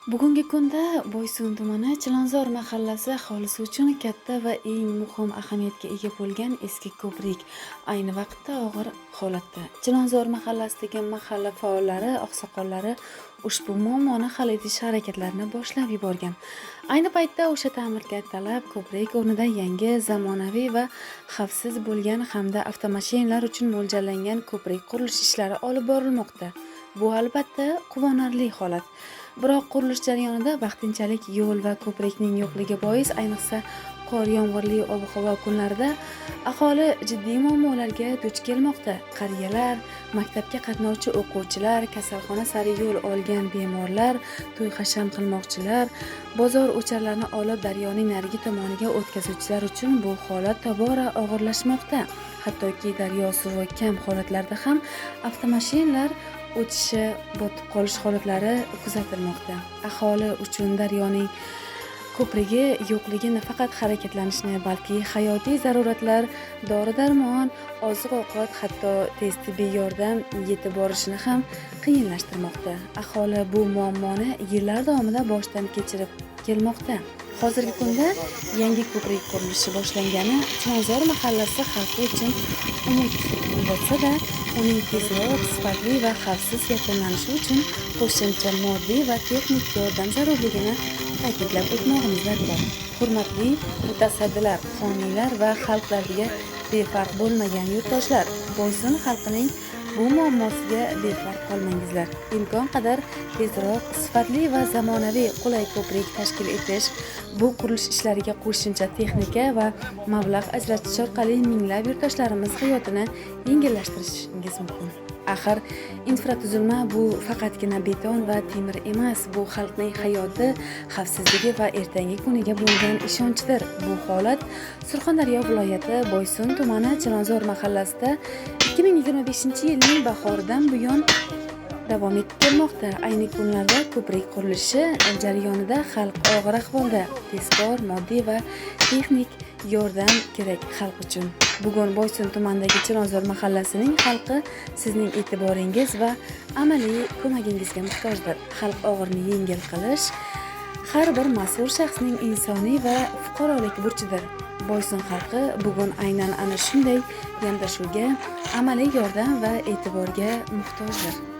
Bugungi kunda Boysun tumani Chilonzor mahallasi aholisi uchun katta va eng muhim ahamiyatga ega bo'lgan eski ko'prik ayni vaqtda og'ir holatda. Chilonzor mahallasidagi mahalla faollari, oqsoqollari ushbu muammoni hal etish harakatlarini boshlab yuborgan. Ayni paytda o'sha ta'mirga talab ko'prik o'rnida yangi, zamonaviy va xavfsiz bo'lgan hamda avtomashinalar uchun mo'ljallangan ko'prik qurilish ishlari olib borilmoqda. Bu albatta quvonarli holat. Biroq qurilish jarayonida vaqtinchalik yo'l va ko'prikning yo'qligi bois, ayniqsa qor yomg'irli ob-havo kunlarida aholi jiddiy muammolarga duch kelmoqda. Qariyalar, maktabga qatnovchi o'quvchilar, kasalxona sari yo'l olgan bemorlar, to'y-hasham qilmoqchilar, bozor o'charlarni olib daryoning narigi tomoniga o'tkazuvchilar uchun bu holat tobora og'irlashmoqda. Hattoki daryo suvi kam holatlarda ham avtomashinalar o'tishi, botib qolish holatlari kuzatilmoqda. Aholi uchun daryoning ko'prigi yo'qligi nafaqat harakatlanishni, balki hayotiy zaruratlar, dori-darmon, oziq-ovqat, hatto tez tibbiy yordam yetib borishini ham qiyinlashtirmoqda. Aholi bu muammoni yillar davomida boshdan kechirib kelmoqda. Hozirgi kunda yangi ko'prik qurilishi boshlangani Chilonzor mahallasi xalqi uchun umid bo'lsa-da, uning tezroq, sifatli va xavfsiz yakunlanishi uchun qo'shimcha moddiy va texnik yordam zarurligini ta'kidlab o'tmoqimiz zarur. Hurmatli mutasaddilar, homiylar va xalqlarga befarq bo'lmagan yurtdoshlar, Boysun xalqining bu muammosiga befarq qolmangizlar. Imkon qadar tezroq, sifatli va zamonaviy qulay ko'prik tashkil etish, bu qurilish ishlariga qo'shimcha texnika va mablag' ajratish orqali minglab yurtdoshlarimiz hayotini yengillashtirishingiz mumkin. Axir infratuzilma bu faqatgina beton va temir emas, bu xalqning hayoti, xavfsizligi va ertangi kuniga bo'lgan ishonchdir. Bu holat Surxondaryo viloyati Boysun tumani Chilonzor mahallasida 2025-yilning bahoridan buyon davom etib kelmoqda. Ayni kunlarda ko'prik qurilishi jarayonida xalq og'ir ahvolda. Tezkor moddiy va texnik yordam kerak xalq uchun. Bugun Boysun tumanidagi Chilonzor mahallasining xalqi sizning e'tiboringiz va amaliy ko'magingizga muhtojdir. Xalq og'irini yengil qilish har bir mas'ul shaxsning insoniy va fuqarolik burchidir. Boysun xalqi bugun aynan ana shunday yondashuvga, amaliy yordam va e'tiborga muhtojdir.